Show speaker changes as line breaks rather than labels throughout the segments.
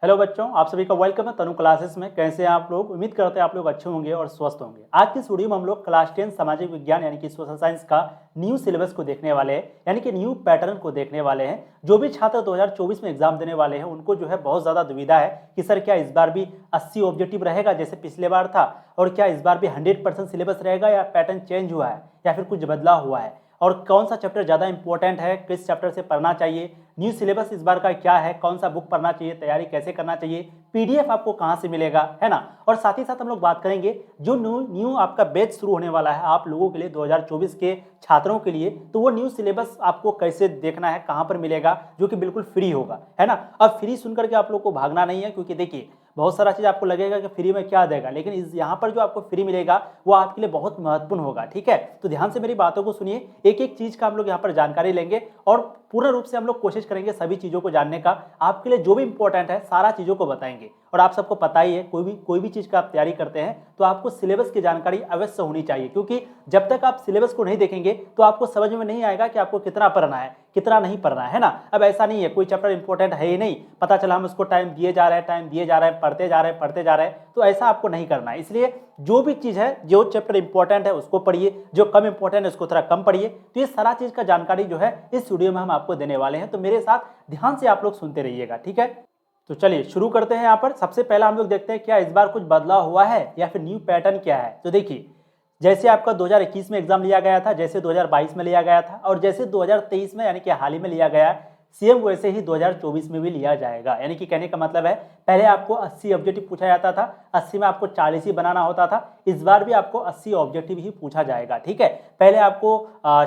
Hello बच्चों, आप सभी का वेलकम है तनु क्लासेस में। कैसे हैं आप लोग? उम्मीद करते हैं आप लोग अच्छे होंगे और स्वस्थ होंगे। आज की इस वीडियो में हम लोग क्लास 10 सामाजिक विज्ञान यानी कि सोशल साइंस का न्यू सिलेबस को देखने वाले हैं, यानी कि न्यू पैटर्न को देखने वाले हैं। जो भी छात्र 2024 में एग्जाम देने वाले हैं उनको जो है बहुत ज़्यादा दुविधा है कि सर क्या इस बार भी 80 ऑब्जेक्टिव रहेगा जैसे पिछले बार था, और क्या इस बार भी 100% सिलेबस रहेगा या पैटर्न चेंज हुआ है या फिर कुछ बदलाव हुआ है, और कौन सा चैप्टर ज़्यादा इंपॉर्टेंट है, किस चैप्टर से पढ़ना चाहिए, न्यू सिलेबस इस बार का क्या है, कौन सा बुक पढ़ना चाहिए, तैयारी कैसे करना चाहिए, पीडीएफ आपको कहां से मिलेगा, है ना। और साथ ही साथ हम लोग बात करेंगे जो न्यू आपका बैच शुरू होने वाला है आप लोगों के लिए 2024 के छात्रों के लिए, तो वो न्यू सिलेबस आपको कैसे देखना है, कहां पर मिलेगा, जो कि बिल्कुल फ्री होगा, है ना। अब फ्री सुनकर के आप लोग को भागना नहीं है, क्योंकि देखिए बहुत सारा चीज़ आपको लगेगा कि फ्री में क्या देगा, लेकिन इस यहाँ पर जो आपको फ्री मिलेगा वो आपके लिए बहुत महत्वपूर्ण होगा, ठीक है। तो ध्यान से मेरी बातों को सुनिए, एक एक चीज़ का हम लोग यहाँ पर जानकारी लेंगे और पूर्ण रूप से हम लोग कोशिश करेंगे सभी चीज़ों को जानने का। आपके लिए जो भी इंपॉर्टेंट है सारा चीज़ों को बताएंगे। और आप सबको पता ही है, कोई भी चीज़ का आप तैयारी करते हैं तो आपको सिलेबस की जानकारी अवश्य होनी चाहिए, क्योंकि जब तक आप सिलेबस को नहीं देखेंगे तो आपको समझ में नहीं आएगा कि आपको कितना पढ़ना है कितना नहीं पढ़ना है ना। अब ऐसा नहीं है कोई चैप्टर इंपॉर्टेंट है ही नहीं, पता चला हम उसको टाइम दिए जा रहे हैं, पढ़ते जा रहे हैं, तो ऐसा आपको नहीं करना है। इसलिए जो भी चीज़ है, जो चैप्टर इंपॉर्टेंट है उसको पढ़िए, जो कम इंपॉर्टेंट है उसको थोड़ा कम पढ़िए। तो ये सारा चीज़ का जानकारी जो है इस वीडियो में हम आपको देने वाले हैं, तो मेरे साथ ध्यान से आप लोग सुनते रहिएगा, ठीक है। तो चलिए शुरू करते हैं। यहाँ पर सबसे पहला हम लोग देखते हैं क्या इस बार कुछ बदलाव हुआ है या फिर न्यू पैटर्न क्या है। तो देखिए, जैसे आपका 2021 में एग्जाम लिया गया था, जैसे 2022 में लिया गया था, और जैसे 2023 में यानी कि हाल ही में लिया गया, सेम वैसे ही 2024 में भी लिया जाएगा। यानी कि कहने का मतलब है पहले आपको 80 ऑब्जेक्टिव पूछा जाता था, 80 में आपको 40 ही बनाना होता था। इस बार भी आपको 80 ऑब्जेक्टिव ही पूछा जाएगा, ठीक है। पहले आपको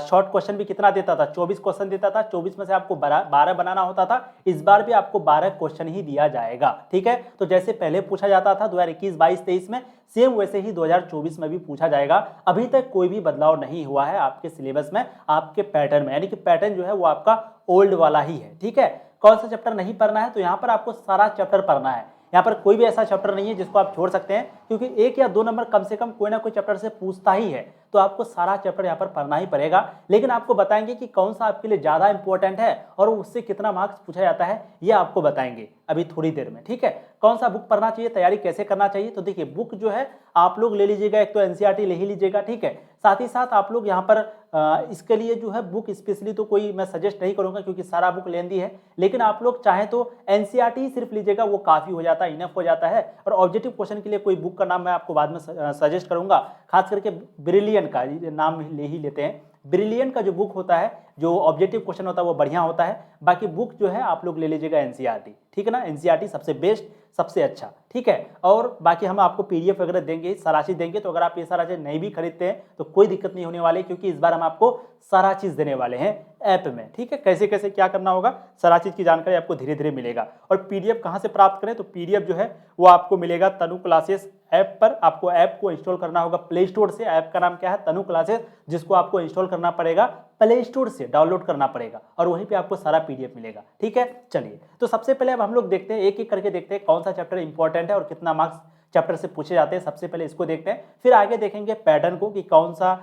शॉर्ट क्वेश्चन भी कितना देता था, 24 क्वेश्चन देता था, 24 में से आपको 12 बनाना होता था। इस बार भी आपको 12 क्वेश्चन ही दिया जाएगा, ठीक है। तो जैसे पहले पूछा जाता था 2021, 22, 23 में, सेम वैसे ही 2024 में भी पूछा जाएगा। अभी तक कोई भी बदलाव नहीं हुआ है आपके सिलेबस में, आपके पैटर्न में, यानी कि पैटर्न जो है वो आपका ओल्ड वाला ही है, ठीक है। कौन सा चैप्टर नहीं पढ़ना है, तो यहाँ पर आपको सारा चैप्टर पढ़ना है। यहाँ पर कोई भी ऐसा चैप्टर नहीं है जिसको आप छोड़ सकते हैं, क्योंकि 1 या 2 नंबर कम से कम कोई ना कोई चैप्टर से पूछता ही है, तो आपको सारा चैप्टर यहाँ पर पढ़ना ही पड़ेगा। लेकिन आपको बताएंगे कि कौन सा आपके लिए ज़्यादा इंपॉर्टेंट है और उससे कितना मार्क्स पूछा जाता है, ये आपको बताएंगे अभी थोड़ी देर में, ठीक है। कौन सा बुक पढ़ना चाहिए, तैयारी कैसे करना चाहिए, तो देखिए बुक जो है आप लोग ले लीजिएगा, एक तो एनसीईआरटी ले ही लीजिएगा, ठीक है। साथ ही साथ आप लोग यहाँ पर इसके लिए जो है बुक स्पेशली तो कोई मैं सजेस्ट नहीं करूँगा, क्योंकि सारा बुक लेंदी है। लेकिन आप लोग चाहें तो एनसीईआरटी ही सिर्फ लीजिएगा, वो काफ़ी हो जाता है, इनफ हो जाता है। और ऑब्जेक्टिव क्वेश्चन के लिए कोई बुक का नाम मैं आपको बाद में सजेस्ट करूँगा, खास करके ब्रिलियन का नाम ले ही लेते हैं। ब्रिलियन का जो बुक होता है, जो ऑब्जेक्टिव क्वेश्चन होता है वो बढ़िया होता है। बाकी बुक जो है आप लोग ले लीजिएगा एनसीईआरटी, ठीक है ना। एनसीईआरटी सबसे बेस्ट, सबसे अच्छा, ठीक है। और बाकी हम आपको पीडीएफ वगैरह देंगे, सारा चीज़ देंगे, तो अगर आप ये सारा चीज़ नहीं भी खरीदते हैं तो कोई दिक्कत नहीं होने वाली, क्योंकि इस बार हम आपको सारा चीज़ देने वाले हैं ऐप में, ठीक है। कैसे कैसे क्या करना होगा, सारा चीज़ की जानकारी आपको धीरे धीरे मिलेगा। और पीडीएफ कहाँ से प्राप्त करें, तो पीडीएफ जो है वो आपको मिलेगा तनु क्लासेस ऐप पर। आपको ऐप को इंस्टॉल करना होगा प्ले स्टोर से। ऐप का नाम क्या है, तनु क्लासेस, जिसको आपको इंस्टॉल करना पड़ेगा प्ले स्टोर से, डाउनलोड करना पड़ेगा, और वहीं पे आपको सारा पीडीएफ मिलेगा, ठीक है। चलिए, तो सबसे पहले अब हम लोग देखते हैं, एक एक करके देखते हैं कौन सा चैप्टर इंपॉर्टेंट है और कितना मार्क्स चैप्टर से पूछे जाते हैं। सबसे पहले इसको देखते हैं, फिर आगे देखेंगे पैटर्न को कि कौन सा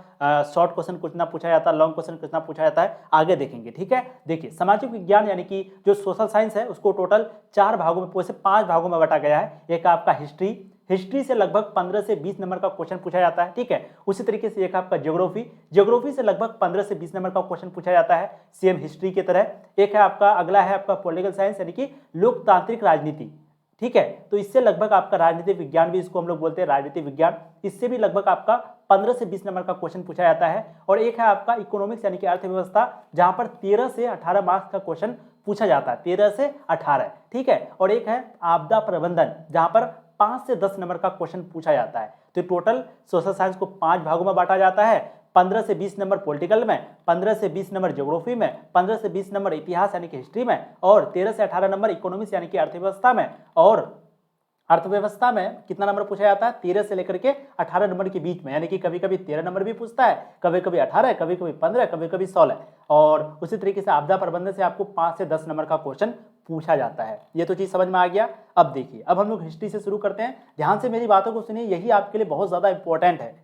शॉर्ट क्वेश्चन कितना पूछा जाता है, लॉन्ग क्वेश्चन कितना पूछा जाता है, आगे देखेंगे, ठीक है। देखिए, सामाजिक विज्ञान यानी कि जो सोशल साइंस है उसको टोटल 4 भागों में, वैसे 5 भागों में बांटा गया है। एक आपका हिस्ट्री से लगभग 15 से 20 नंबर का क्वेश्चन पूछा जाता है, ठीक है। उसी तरीके से एक आपका ज्योग्राफी से लगभग 15 से 20 नंबर का क्वेश्चन पूछा जाता है, सेम हिस्ट्री की तरह। एक है आपका, अगला है आपका पॉलिटिकल साइंस यानी कि लोकतांत्रिक राजनीति, ठीक है। तो इससे लगभग आपका राजनीतिक विज्ञान भी, इसको हम लोग बोलते हैं राजनीतिक विज्ञान, इससे भी लगभग आपका 15 से 20 नंबर का क्वेश्चन पूछा जाता है। और एक है आपका इकोनॉमिक्स यानी कि अर्थव्यवस्था, जहां पर 13 से 18 मार्क्स का क्वेश्चन पूछा जाता है, 13 से 18, ठीक है। और एक है आपदा प्रबंधन, जहां पर 5 से 10 नंबर का क्वेश्चन पूछा जाता है। तो टोटल सोशल साइंस को 5 भागों में बांटा जाता है। 15 से 20 नंबर पॉलिटिकल में, 15 से 20 नंबर ज्योग्राफी में, 15 से 20 नंबर इतिहास यानी कि हिस्ट्री में, और 13 से 18 नंबर इकोनॉमिक्स यानी कि अर्थव्यवस्था में। और अर्थव्यवस्था में कितना नंबर पूछा जाता है, 13 से लेकर के 18 नंबर के बीच में, यानी कि कभी कभी 13 नंबर भी पूछता है, कभी कभी 18, कभी कभी 15, कभी कभी 16। और उसी तरीके से आपदा प्रबंधन से आपको 5 से 10 नंबर का क्वेश्चन पूछा जाता है। ये तो चीज़ समझ में आ गया। अब देखिए, अब हम लोग हिस्ट्री से शुरू करते हैं। ध्यान से मेरी बातों को सुनिए, यही आपके लिए बहुत ज़्यादा इंपॉर्टेंट है,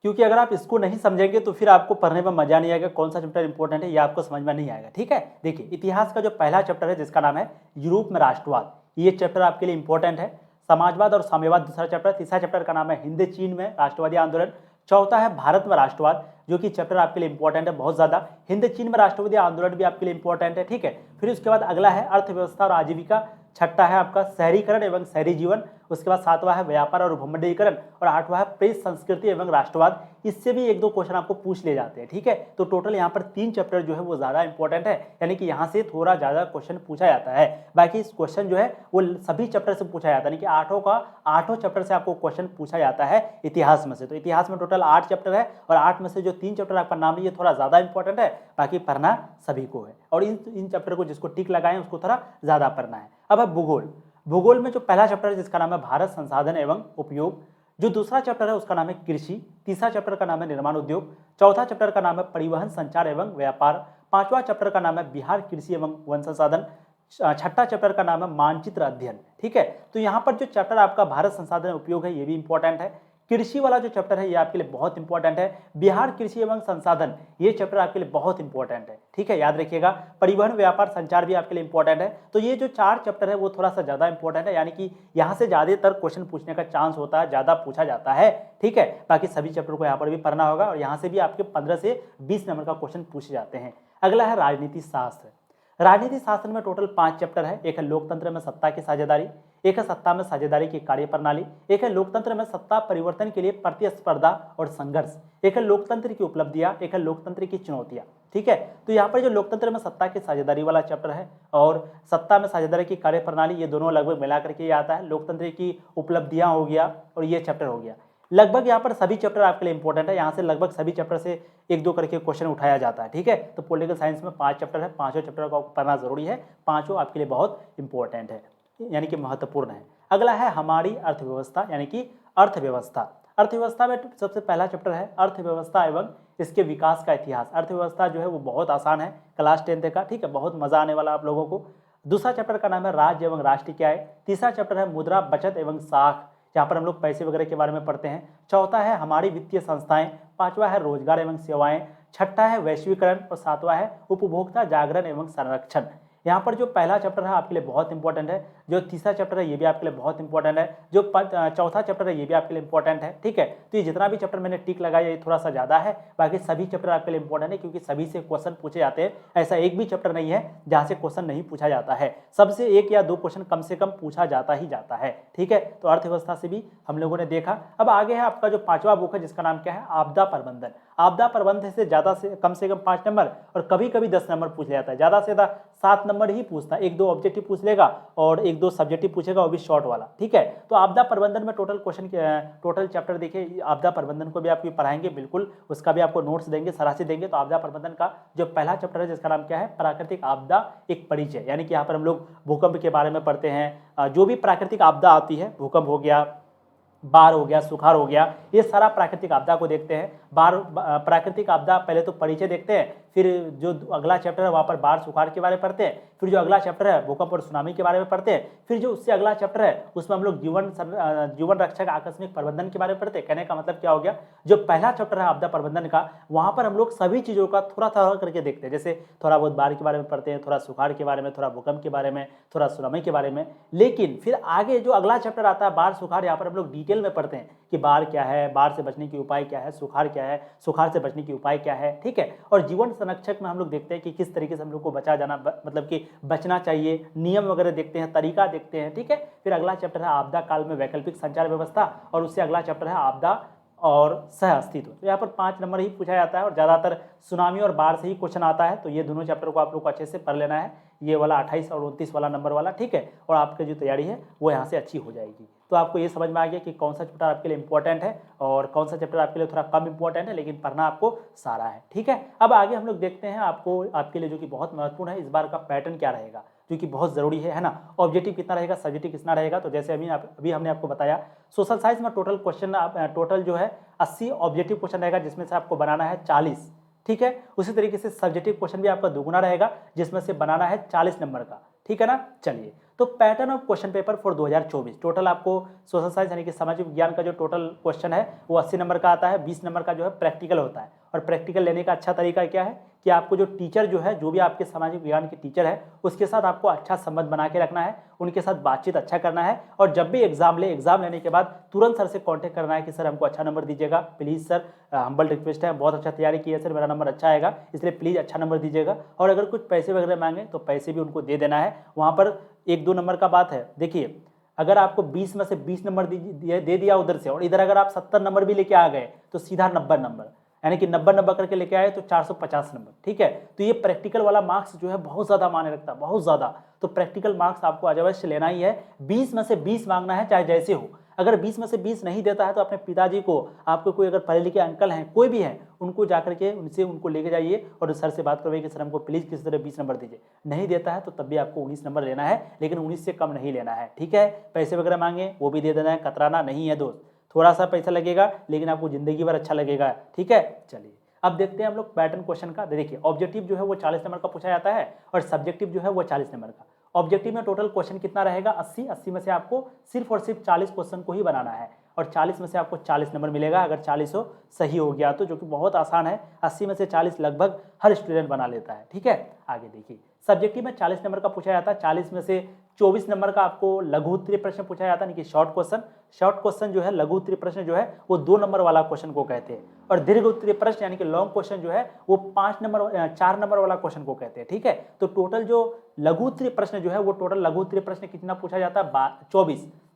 क्योंकि अगर आप इसको नहीं समझेंगे तो फिर आपको पढ़ने में मजा नहीं आएगा, कौन सा चैप्टर इंपॉर्टेंट है ये आपको समझ में नहीं आएगा, ठीक है। देखिए, इतिहास का जो पहला चैप्टर है जिसका नाम है यूरोप में राष्ट्रवाद, ये चैप्टर आपके लिए इंपॉर्टेंट है। समाजवाद और साम्यवाद दूसरा चैप्टर। तीसरा चैप्टर का नाम है हिंद चीन में राष्ट्रवादी आंदोलन। चौथा है भारत में राष्ट्रवाद, जो कि चैप्टर आपके लिए इंपॉर्टेंट है बहुत ज़्यादा। हिंद चीन में राष्ट्रवादी आंदोलन भी आपके लिए इंपॉर्टेंट है, ठीक है। फिर उसके बाद अगला है अर्थव्यवस्था और आजीविका। छठा है आपका शहरीकरण एवं शहरी जीवन। उसके बाद सातवां है व्यापार और भूमंडलीकरण। और आठवां है प्रेस संस्कृति एवं राष्ट्रवाद। इससे भी एक दो क्वेश्चन आपको पूछ ले जाते हैं, ठीक है। तो टोटल यहाँ पर 3 चैप्टर जो है वो ज़्यादा इंपॉर्टेंट है, यानी कि यहाँ से थोड़ा ज़्यादा क्वेश्चन पूछा जाता है। बाकी इस क्वेश्चन जो है वो सभी चैप्टर से पूछा जाता है, यानी कि आठों चैप्टर से आपको क्वेश्चन पूछा जाता है इतिहास में से। तो इतिहास में टोटल 8 चैप्टर है और 8 में से जो 3 चैप्टर आपका नाम लिए थोड़ा ज़्यादा इंपॉर्टेंट है, बाकी पढ़ना सभी को है। और इन चैप्टर को जिसको टिक लगाएं उसको थोड़ा ज़्यादा पढ़ना है। अब है भूगोल। भूगोल में जो पहला चैप्टर है जिसका नाम है भारत संसाधन एवं उपयोग, जो दूसरा चैप्टर है उसका नाम है कृषि, तीसरा चैप्टर का नाम है निर्माण उद्योग, चौथा चैप्टर का नाम है परिवहन संचार एवं व्यापार, पांचवा चैप्टर का नाम है बिहार कृषि एवं वन संसाधन, छठा चैप्टर का नाम है मानचित्र अध्ययन, ठीक है। तो यहाँ पर जो चैप्टर आपका भारत संसाधन उपयोग है ये भी इंपॉर्टेंट है। कृषि वाला जो चैप्टर है ये आपके लिए बहुत इंपॉर्टेंट है। बिहार कृषि एवं संसाधन ये चैप्टर आपके लिए बहुत इंपॉर्टेंट है, ठीक है, याद रखिएगा। परिवहन व्यापार संचार भी आपके लिए इंपॉर्टेंट है। तो ये जो 4 चैप्टर है वो थोड़ा सा ज़्यादा इंपॉर्टेंट है, यानी कि यहाँ से ज़्यादातर क्वेश्चन पूछने का चांस होता है, ज़्यादा पूछा जाता है, ठीक है। बाकी सभी चैप्टर को यहाँ पर भी पढ़ना होगा और यहाँ से भी आपके 15 से 20 नंबर का क्वेश्चन पूछे जाते हैं। अगला है राजनीति शास्त्र। राजनीति शास्त्र में टोटल 5 चैप्टर है। एक है लोकतंत्र में सत्ता की साझेदारी, एक है सत्ता में साझेदारी की कार्यप्रणाली, एक है लोकतंत्र में सत्ता परिवर्तन के लिए प्रतिस्पर्धा और संघर्ष, एक है लोकतंत्र की उपलब्धियां, एक है लोकतंत्र की चुनौतियां, ठीक है। तो यहाँ पर जो लोकतंत्र में सत्ता की साझेदारी वाला चैप्टर है और सत्ता में साझेदारी की कार्यप्रणाली, ये दोनों लगभग मिला करके ये आता है। लोकतंत्र की उपलब्धियां हो गया और ये चैप्टर हो गया। लगभग यहाँ पर सभी चैप्टर आपके लिए इंपॉर्टेंट है। यहाँ से लगभग सभी चैप्टर से एक दो करके क्वेश्चन उठाया जाता है, ठीक है। तो पॉलिटिकल साइंस में 5 चैप्टर है, पांचों चैप्टर को पढ़ना जरूरी है, पांचों आपके लिए बहुत इंपॉर्टेंट है, यानी कि महत्वपूर्ण है। अगला है हमारी अर्थव्यवस्था, यानी कि अर्थव्यवस्था। अर्थव्यवस्था में सबसे पहला चैप्टर है अर्थव्यवस्था एवं इसके विकास का इतिहास। अर्थव्यवस्था जो है वो बहुत आसान है, क्लास 10 का, ठीक है, बहुत मजा आने वाला आप लोगों को। दूसरा चैप्टर का नाम है राज्य एवं राष्ट्र की आय। तीसरा चैप्टर है मुद्रा बचत एवं साख, जहाँ पर हम लोग पैसे वगैरह के बारे में पढ़ते हैं। चौथा है हमारी वित्तीय संस्थाएं। पांचवा है रोजगार एवं सेवाएं। छठा है वैश्वीकरण और सातवां है उपभोक्ता जागरण एवं संरक्षण। यहाँ पर जो पहला चैप्टर है आपके लिए बहुत इंपॉर्टेंट है, जो तीसरा चैप्टर है ये भी आपके लिए बहुत इंपॉर्टेंट है, जो चौथा चैप्टर है ये भी आपके लिए इंपॉर्टेंट है, ठीक है। तो ये जितना भी चैप्टर मैंने टिक लगाया ये थोड़ा सा ज़्यादा है, बाकी सभी चैप्टर आपके लिए इंपॉर्टेंट है क्योंकि सभी से क्वेश्चन पूछे जाते हैं। ऐसा एक भी चैप्टर नहीं है जहाँ से क्वेश्चन नहीं पूछा जाता है, सबसे 1 या 2 क्वेश्चन कम से कम पूछा जाता ही जाता है, ठीक है। तो अर्थव्यवस्था से भी हम लोगों ने देखा। अब आगे है आपका जो 5वां बुक है जिसका नाम क्या है आपदा प्रबंधन। आपदा प्रबंधन से ज़्यादा से कम 5 नंबर और कभी कभी 10 नंबर पूछ लिया जाता है, ज़्यादा से ज़्यादा 7 नंबर ही पूछता है। 1-2 ऑब्जेक्टिव पूछ लेगा और 1-2 सब्जेक्टिव पूछेगा, वो भी शॉर्ट वाला, ठीक है। तो आपदा प्रबंधन में टोटल चैप्टर देखिए, आपदा प्रबंधन को भी आपको पढ़ाएंगे, बिल्कुल उसका भी आपको नोट्स देंगे, सराहसी देंगे। तो आपदा प्रबंधन का जो पहला चैप्टर है जिसका नाम क्या है प्राकृतिक आपदा एक परिचय, यानी कि यहाँ पर हम लोग भूकंप के बारे में पढ़ते हैं। जो भी प्राकृतिक आपदा आती है, भूकंप हो गया, बाढ़ हो गया, सुखाड़ हो गया, ये सारा प्राकृतिक आपदा को देखते हैं। प्राकृतिक आपदा पहले तो परिचय देखते हैं, फिर जो अगला चैप्टर है वहाँ पर बाढ़ सुखाड़ के बारे में पढ़ते हैं, फिर जो अगला चैप्टर है भूकंप और सुनामी के बारे में पढ़ते हैं, फिर जो उससे अगला चैप्टर है उसमें हम लोग जीवन रक्षक आकस्मिक प्रबंधन के बारे में पढ़ते हैं। कहने का मतलब क्या हो गया, जो पहला चैप्टर है आपदा प्रबंधन का, वहाँ पर हम लोग सभी चीज़ों का थोड़ा थोड़ा करके देखते हैं। जैसे थोड़ा बहुत बाढ़ के बारे में पढ़ते हैं, थोड़ा सुखाड़ के बारे में, थोड़ा भूकंप के बारे में, थोड़ा सुनामी के बारे में। लेकिन फिर आगे जो अगला चैप्टर आता है बाढ़ सुखाड़, यहाँ पर हम लोग डिटेल में पढ़ते हैं कि बाढ़ क्या है, बाढ़ से बचने के उपाय क्या है, सुखाड़ क्या है, सुखाड़ से बचने के उपाय क्या है, ठीक है। और जीवन संरक्षक में हम लोग देखते हैं कि किस तरीके से हम लोग को बचा जाना मतलब कि बचना चाहिए, नियम वगैरह देखते हैं, तरीका देखते हैं, ठीक है। फिर अगला चैप्टर है आपदा काल में वैकल्पिक संचार व्यवस्था और उससे अगला चैप्टर है आपदा और सह अस्तित्व। तो यहाँ पर 5 नंबर ही पूछा जाता है और ज़्यादातर सुनामी और बाढ़ से ही क्वेश्चन आता है। तो ये दोनों चैप्टर को आप लोग को अच्छे से पढ़ लेना है, ये वाला 28 और 29 वाला नंबर वाला, ठीक है। और आपकी जो तैयारी है वो यहाँ से अच्छी हो जाएगी। तो आपको ये समझ में आ गया कि कौन सा चैप्टर आपके लिए इंपॉर्टेंट है और कौन सा चैप्टर आपके लिए थोड़ा कम इंपॉर्टेंट है, लेकिन पढ़ना आपको सारा है, ठीक है। अब आगे हम लोग देखते हैं आपके लिए जो कि बहुत महत्वपूर्ण है, इस बार का पैटर्न क्या रहेगा, जो कि बहुत जरूरी है ना। ऑब्जेक्टिव कितना रहेगा, सब्जेक्टिव कितना रहेगा। तो जैसे अभी हमने आपको बताया सोशल साइंस में टोटल जो है 80 ऑब्जेक्टिव क्वेश्चन रहेगा, जिसमें से आपको बनाना है 40, ठीक है। उसी तरीके से सब्जेक्टिव क्वेश्चन भी आपका दुगुना रहेगा, जिसमें से बनाना है 40 नंबर का, ठीक है ना। चलिए, तो pattern of question paper for 2024 total आपको सोशल साइंस यानी कि सामाजिक विज्ञान का जो टोटल क्वेश्चन है वो 80 नंबर का आता है। 20 नंबर का जो है प्रैक्टिकल होता है और प्रैक्टिकल लेने का अच्छा तरीका क्या है कि आपको जो टीचर जो है, जो भी आपके सामाजिक विज्ञान के टीचर है, उसके साथ आपको अच्छा संबंध बना के रखना है, उनके साथ बातचीत अच्छा करना है। और जब भी एग्जाम लेने के बाद तुरंत सर से कांटेक्ट करना है कि सर हमको अच्छा नंबर दीजिएगा प्लीज़ सर, हम्बल रिक्वेस्ट है, बहुत अच्छा तैयारी की है सर, मेरा नंबर अच्छा आएगा, इसलिए प्लीज़ अच्छा नंबर दीजिएगा। और अगर कुछ पैसे वगैरह मांगे तो पैसे भी उनको दे देना है। वहाँ पर 1-2 नंबर का बात है, देखिए अगर आपको 20 में से 20 नंबर दे दिया उधर से, और इधर अगर आप 70 नंबर भी लेके आ गए तो सीधा 90 नंबर, यानी कि 90 करके लेके आए तो 450 नंबर, ठीक है। तो ये प्रैक्टिकल वाला मार्क्स जो है बहुत ज़्यादा मायने रखता है, बहुत ज़्यादा। तो प्रैक्टिकल मार्क्स आपको अवश्य लेना ही है, 20 में से 20 मांगना है, चाहे जैसे हो। अगर 20 में से 20 नहीं देता है तो अपने पिताजी को, आपको कोई अगर पढ़े लिखे अंकल हैं, कोई भी हैं, उनको जाकर के उनको लेके जाइए और सर से बात करवाइए कि सर हमको प्लीज़ किसी तरह 20 नंबर दीजिए। नहीं देता है तो तब भी आपको 19 नंबर लेना है, लेकिन 19 से कम नहीं लेना है, ठीक है। पैसे वगैरह मांगे वो भी दे देना है, कतराना नहीं है दोस्त। थोड़ा सा पैसा लगेगा लेकिन आपको जिंदगी भर अच्छा लगेगा, ठीक है। चलिए अब देखते हैं हम लोग पैटर्न क्वेश्चन का। देखिए ऑब्जेक्टिव जो है वो 40 नंबर का पूछा जाता है और सब्जेक्टिव जो है वो 40 नंबर का। ऑब्जेक्टिव में टोटल क्वेश्चन कितना रहेगा, 80 में से आपको सिर्फ और सिर्फ 40 क्वेश्चन को ही बनाना है और 40 में से आपको 40 नंबर मिलेगा अगर 40 सही हो गया तो, जो कि बहुत आसान है। 80 में से 40 लगभग हर स्टूडेंट बना लेता है, ठीक है। आगे देखिए सब्जेक्टिव में 40 नंबर का पूछा जाता है, 40 में से 24 नंबर का आपको लघु उत्तरीय प्रश्न पूछा जाता है, यानी कि शॉर्ट क्वेश्चन। शॉर्ट क्वेश्चन जो है, लघु उत्तरीय प्रश्न जो है वो 2 नंबर वाला क्वेश्चन को कहते हैं, और दीर्घ उत्तरीय प्रश्न यानी कि लॉन्ग क्वेश्चन जो है वो 4 नंबर वाला क्वेश्चन को कहते हैं, ठीक है। तो टोटल जो लघु उत्तरीय प्रश्न जो है वो टोटल लघु उत्तरीय प्रश्न कितना पूछा जाता है,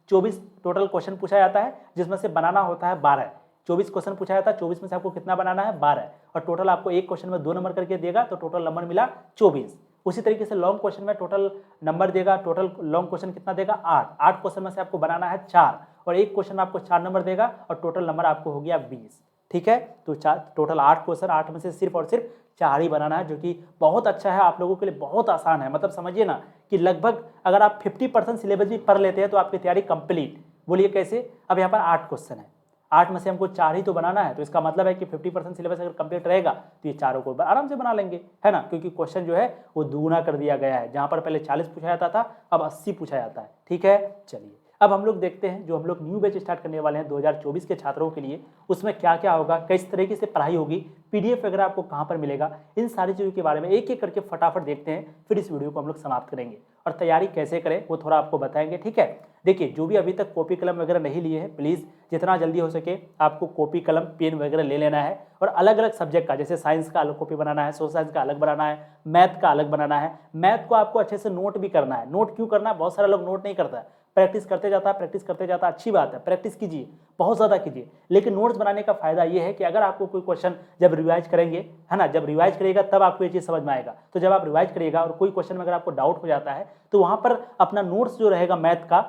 24 टोटल क्वेश्चन पूछा जाता है, जिसमें से बनाना होता है 12। 24 क्वेश्चन पूछा जाता है, 24 में से आपको कितना बनाना है, 12। और टोटल आपको एक क्वेश्चन में 2 नंबर करके देगा तो टोटल नंबर मिला 24। उसी तरीके से लॉन्ग क्वेश्चन में टोटल नंबर देगा, टोटल लॉन्ग क्वेश्चन कितना देगा, 8 क्वेश्चन में से आपको बनाना है 4, और एक क्वेश्चन आपको 4 नंबर देगा और टोटल नंबर आपको हो गया 20, ठीक है। तो टोटल 8 क्वेश्चन, 8 में से सिर्फ और सिर्फ 4 ही बनाना है, जो कि बहुत अच्छा है आप लोगों के लिए, बहुत आसान है। मतलब समझिए ना कि लगभग अगर आप 50% सिलेबस भी पढ़ लेते हैं तो आपकी तैयारी कंप्लीट। बोलिए कैसे, अब यहाँ पर 8 क्वेश्चन है, 8 में से हमको 4 ही तो बनाना है, तो इसका मतलब है कि 50% सिलेबस अगर कंप्लीट रहेगा तो ये चारों को आराम से बना लेंगे, है ना। क्योंकि क्वेश्चन जो है वो दुगुना कर दिया गया है, जहाँ पर पहले 40 पूछा जाता था अब 80 पूछा जाता है, ठीक है। चलिए अब हम लोग देखते हैं जो हम लोग न्यू बैच स्टार्ट करने वाले हैं 2024 के छात्रों के लिए, उसमें क्या क्या होगा, किस तरीके से पढ़ाई होगी, पीडीएफ वगैरह आपको कहाँ पर मिलेगा, इन सारी चीज़ों के बारे में एक एक करके फटाफट देखते हैं, फिर इस वीडियो को हम लोग समाप्त करेंगे और तैयारी कैसे करें वो थोड़ा आपको बताएंगे, ठीक है। देखिए जो भी अभी तक कॉपी कलम वगैरह नहीं लिए हैं, प्लीज़ जितना जल्दी हो सके आपको कॉपी कलम पेन वगैरह ले लेना है, और अलग अलग सब्जेक्ट का, जैसे साइंस का अलग कॉपी बनाना है, सोशल साइंस का अलग बनाना है, मैथ का अलग बनाना है। मैथ को आपको अच्छे से नोट भी करना है। नोट क्यों करना है, बहुत सारे लोग नोट नहीं करता है, प्रैक्टिस करते जाता है, प्रैक्टिस करते जाता है, अच्छी बात है, प्रैक्टिस कीजिए, बहुत ज़्यादा कीजिए। लेकिन नोट्स बनाने का फायदा ये है कि अगर आपको कोई क्वेश्चन जब रिवाइज करेंगे, है ना, जब रिवाइज करिएगा तब आपको ये चीज़ समझ में आएगा। तो जब आप रिवाइज करिएगा और कोई क्वेश्चन में अगर आपको डाउट हो जाता है तो वहाँ पर अपना नोट्स जो रहेगा मैथ का,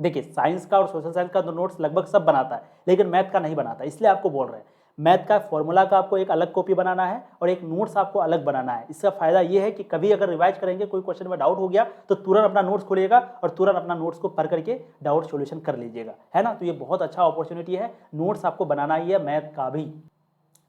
देखिए साइंस का और सोशल साइंस का तो नोट्स लगभग सब बनाता है, लेकिन मैथ का नहीं बनाता, इसलिए आपको बोल रहे हैं। मैथ का फॉर्मूला का आपको एक अलग कॉपी बनाना है और एक नोट्स आपको अलग बनाना है। इसका फायदा ये है कि कभी अगर रिवाइज करेंगे, कोई क्वेश्चन में डाउट हो गया तो तुरंत अपना नोट्स खोलिएगा और तुरंत अपना नोट्स को पढ़ करके डाउट सॉल्यूशन कर लीजिएगा, है ना। तो ये बहुत अच्छा अपॉर्चुनिटी है, नोट्स आपको बनाना ही है मैथ का भी,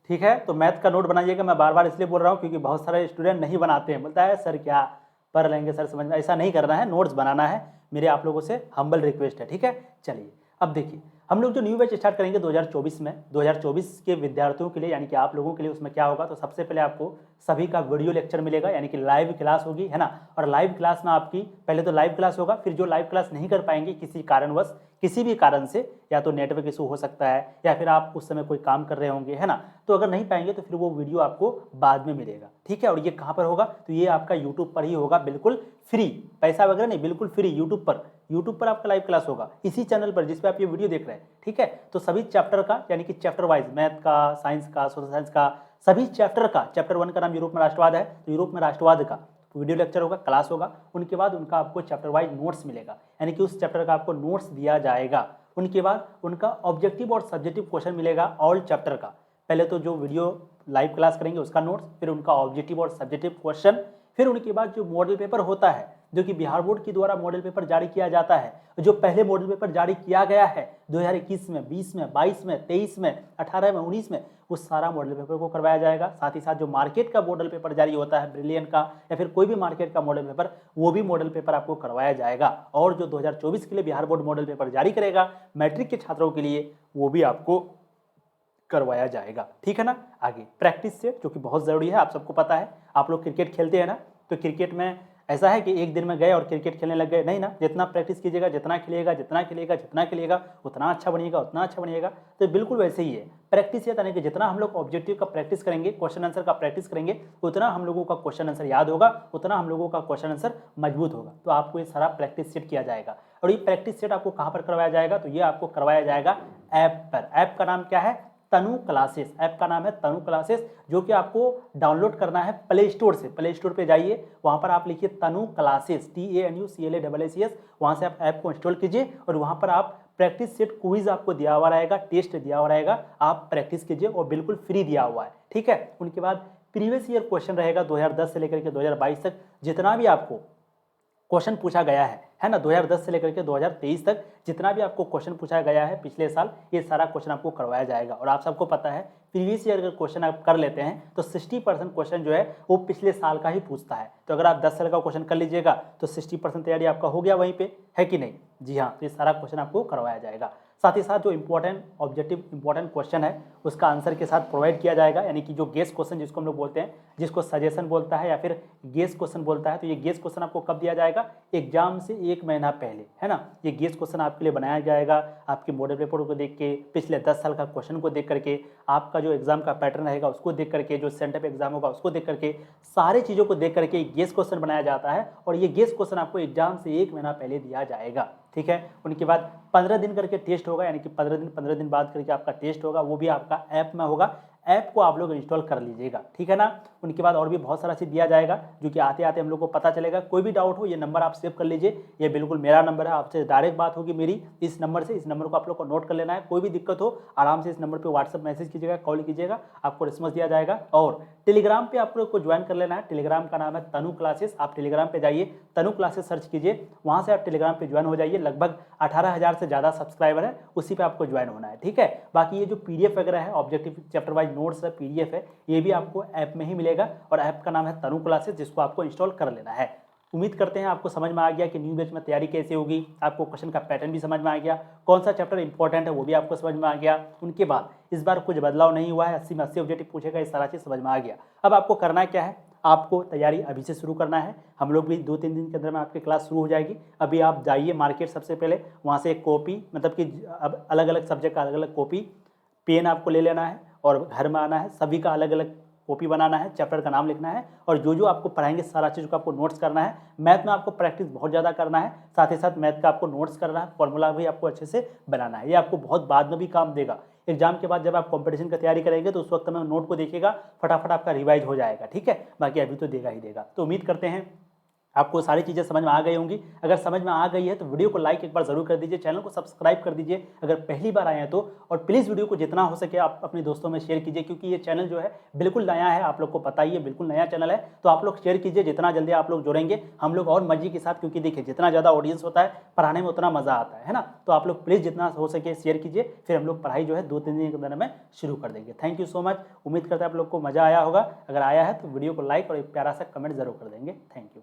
ठीक है। तो मैथ का नोट बनाइएगा, मैं बार बार इसलिए बोल रहा हूँ क्योंकि बहुत सारे स्टूडेंट नहीं बनाते हैं, बोलता है सर क्या पढ़ लेंगे सर, समझ में, ऐसा नहीं करना है, नोट्स बनाना है, मेरे आप लोगों से हम्बल रिक्वेस्ट है, ठीक है। चलिए अब देखिए हम लोग जो न्यू बैच स्टार्ट करेंगे 2024 में, 2024 के विद्यार्थियों के लिए यानी कि आप लोगों के लिए, उसमें क्या होगा, तो सबसे पहले आपको सभी का वीडियो लेक्चर मिलेगा, यानी कि लाइव क्लास होगी, है ना। और लाइव क्लास में आपकी पहले तो लाइव क्लास होगा, फिर जो लाइव क्लास नहीं कर पाएंगे किसी कारणवश, किसी भी कारण से, या तो नेटवर्क इशू हो सकता है या फिर आप उस समय कोई काम कर रहे होंगे, है ना, तो अगर नहीं पाएंगे तो फिर वो वीडियो आपको बाद में मिलेगा, ठीक है। और ये कहाँ पर होगा, तो ये आपका यूट्यूब पर ही होगा, बिल्कुल फ्री, पैसा वगैरह नहीं, बिल्कुल फ्री, यूट्यूब पर आपका लाइव क्लास होगा, इसी चैनल पर जिस पे आप ये वीडियो देख रहे हैं, ठीक है। तो सभी चैप्टर का, यानी कि चैप्टर वाइज, मैथ का, साइंस का, सोशल साइंस का, सभी चैप्टर का, चैप्टर 1 का नाम यूरोप में राष्ट्रवाद है, तो यूरोप में राष्ट्रवाद का वीडियो लेक्चर होगा, क्लास होगा, उनके बाद उनका आपको चैप्टर वाइज नोट्स मिलेगा, यानी कि उस चैप्टर का आपको नोट्स दिया जाएगा। उनके बाद उनका ऑब्जेक्टिव और सब्जेक्टिव क्वेश्चन मिलेगा ऑल चैप्टर का। पहले तो जो वीडियो लाइव क्लास करेंगे उसका नोट्स, फिर उनका ऑब्जेक्टिव और सब्जेक्टिव क्वेश्चन, फिर उनके बाद जो मॉडल पेपर होता है, जो कि बिहार बोर्ड के द्वारा मॉडल पेपर जारी किया जाता है, जो पहले मॉडल पेपर जारी किया गया है 2021 में, 20 में, 22 में, 23 में, 18 में, 19 में, उस सारा मॉडल पेपर को करवाया जाएगा। साथ ही साथ जो मार्केट का मॉडल पेपर जारी होता है, ब्रिलियंट का या फिर कोई भी मार्केट का मॉडल पेपर, वो भी मॉडल पेपर आपको करवाया जाएगा। और जो 2024 के लिए बिहार बोर्ड मॉडल पेपर जारी करेगा मैट्रिक के छात्रों के लिए, वो भी आपको करवाया जाएगा। ठीक है ना। आगे प्रैक्टिस सेट जो कि बहुत ज़रूरी है, आप सबको पता है। आप लोग क्रिकेट खेलते हैं ना, तो क्रिकेट में ऐसा है कि एक दिन में गए और क्रिकेट खेलने लग गए, नहीं ना। जितना प्रैक्टिस कीजिएगा, जितना खेलिएगा, उतना अच्छा बनिएगा, उतना अच्छा बनिएगा। तो बिल्कुल वैसे ही है प्रैक्टिस, यानी कि जितना हम लोग ऑब्जेक्टिव का प्रैक्टिस करेंगे, क्वेश्चन आंसर का प्रैक्टिस करेंगे, उतना हम लोगों का क्वेश्चन आंसर याद होगा, उतना हम लोगों का क्वेश्चन आंसर मजबूत होगा। तो आपको ये सारा प्रैक्टिस सेट किया जाएगा। और ये प्रैक्टिस सेट आपको कहाँ पर करवाया जाएगा, तो ये आपको करवाया जाएगा ऐप पर। ऐप का नाम क्या है, तनु क्लासेस। ऐप का नाम है तनु क्लासेस, जो कि आपको डाउनलोड करना है प्ले स्टोर से। प्ले स्टोर पे जाइए, वहाँ पर आप लिखिए तनु क्लासेस, TANUCLASSES। वहाँ से आप ऐप को इंस्टॉल कीजिए और वहाँ पर आप प्रैक्टिस सेट क्विज आपको दिया हुआ रहेगा, टेस्ट दिया हुआ रहेगा, आप प्रैक्टिस कीजिए और बिल्कुल फ्री दिया हुआ है। ठीक है। उनके बाद प्रीवियस ईयर क्वेश्चन रहेगा 2010 से लेकर के 2022 तक, जितना भी आपको क्वेश्चन पूछा गया है ना, 2010 से लेकर के 2023 तक जितना भी आपको क्वेश्चन पूछा गया है पिछले साल, ये सारा क्वेश्चन आपको करवाया जाएगा। और आप सबको पता है प्रीवियस ईयर का क्वेश्चन आप कर लेते हैं तो 60% क्वेश्चन जो है वो पिछले साल का ही पूछता है। तो अगर आप 10 साल का क्वेश्चन कर लीजिएगा तो 60% तैयारी आपका हो गया वहीं पे, है कि नहीं। जी हाँ, तो ये सारा क्वेश्चन आपको करवाया जाएगा। साथ ही साथ जो इंपॉर्टेंट ऑब्जेक्टिव इंपॉर्टेंट क्वेश्चन है उसका आंसर के साथ प्रोवाइड किया जाएगा, यानी कि जो गेस क्वेश्चन जिसको हम लोग बोलते हैं, जिसको सजेशन बोलता है या फिर गेस क्वेश्चन बोलता है, तो ये गेस क्वेश्चन आपको कब दिया जाएगा, एग्जाम से 1 महीना पहले, है ना। ये गेस क्वेश्चन आपके लिए बनाया जाएगा, आपके मॉडल पेपर को देख के, पिछले 10 साल का क्वेश्चन को देख करके, आपका जो एग्जाम का पैटर्न रहेगा उसको देख करके, जो सेंटर पे एग्जाम होगा उसको देख करके, सारी चीज़ों को देख करके गेस क्वेश्चन बनाया जाता है। और ये गेस क्वेश्चन आपको एग्जाम से 1 महीना पहले दिया जाएगा। ठीक है। उनके बाद 15 दिन करके टेस्ट होगा, यानी कि 15 दिन बाद करके आपका टेस्ट होगा, वो भी आपका ऐप में होगा। ऐप को आप लोग इंस्टॉल कर लीजिएगा। ठीक है ना। उनके बाद और भी बहुत सारा चीज़ दिया जाएगा जो कि आते आते हम लोग को पता चलेगा। कोई भी डाउट हो ये नंबर आप सेव कर लीजिए, ये बिल्कुल मेरा नंबर है, आपसे डायरेक्ट बात होगी मेरी इस नंबर से। इस नंबर को आप लोग को नोट कर लेना है। कोई भी दिक्कत हो आराम से इस नंबर पर व्हाट्सअप मैसेज कीजिएगा, कॉल कीजिएगा, आपको रिस्पॉन्स दिया जाएगा। और टेलीग्राम पे आप लोग को ज्वाइन कर लेना है। टेलीग्राम का नाम है तनु क्लासेस। आप टेलीग्राम पे जाइए, तनु क्लासेस सर्च कीजिए, वहाँ से आप टेलीग्राम पे ज्वाइन हो जाइए। लगभग 18,000 से ज़्यादा सब्सक्राइबर है, उसी पे आपको ज्वाइन होना है। ठीक है। बाकी ये जो PDF वगैरह है, ऑब्जेक्टिव चैप्टर वाइज नोट्स है, PDF है, ये भी आपको ऐप में ही मिलेगा। और ऐप का नाम है तनु क्लासेस, जिसको आपको इंस्टॉल कर लेना है। उम्मीद करते हैं आपको समझ में आ गया कि न्यू बैच में तैयारी कैसे होगी। आपको क्वेश्चन का पैटर्न भी समझ में आ गया, कौन सा चैप्टर इंपॉर्टेंट है वो भी आपको समझ में आ गया। उनके बाद इस बार कुछ बदलाव नहीं हुआ है, 80 में 80 ऑब्जेक्टिव पूछेगा, ये सारा चीज़ समझ में आ गया। अब आपको करना क्या है, आपको तैयारी अभी से शुरू करना है। हम लोग भी 2-3 दिन के अंदर में आपकी क्लास शुरू हो जाएगी। अभी आप जाइए मार्केट, सबसे पहले वहाँ से एक कॉपी, मतलब कि अब अलग अलग सब्जेक्ट का अलग अलग कॉपी, पेन आपको ले लेना है और घर में आना है। सभी का अलग अलग कॉपी बनाना है, चैप्टर का नाम लिखना है और जो जो आपको पढ़ाएंगे सारा चीज़ को आपको नोट्स करना है। मैथ में आपको प्रैक्टिस बहुत ज़्यादा करना है, साथ ही साथ मैथ का आपको नोट्स करना है, फॉर्मूला भी आपको अच्छे से बनाना है। ये आपको बहुत बाद में भी काम देगा। एग्जाम के बाद जब आप कंपटीशन की तैयारी करेंगे तो उस वक्त में नोट को देखिएगा, फटाफट आपका रिवाइज हो जाएगा। ठीक है। बाकी अभी तो देगा ही देगा। तो उम्मीद करते हैं आपको सारी चीज़ें समझ में आ गई होंगी। अगर समझ में आ गई है तो वीडियो को लाइक एक बार जरूर कर दीजिए, चैनल को सब्सक्राइब कर दीजिए अगर पहली बार आए हैं तो। और प्लीज़ वीडियो को जितना हो सके आप अपने दोस्तों में शेयर कीजिए, क्योंकि ये चैनल जो है बिल्कुल नया है, आप लोग को पता ही है, बिल्कुल नया चैनल है। तो आप लोग शेयर कीजिए, जितना जल्दी आप लोग जुड़ेंगे हम लोग और मर्जी के साथ, क्योंकि देखिए जितना ज़्यादा ऑडियंस होता है पढ़ाने में उतना मज़ा आता है ना। तो आप लोग प्लीज़ जितना हो सके शेयर कीजिए, फिर हम लोग पढ़ाई जो है 2-3 दिन के अंदर में शुरू कर देंगे। Thank you so much. उम्मीद करते हैं आप लोग को मज़ा आया होगा। अगर आया है तो वीडियो को लाइक और एक प्यारा सा कमेंट जरूर कर देंगे। Thank you.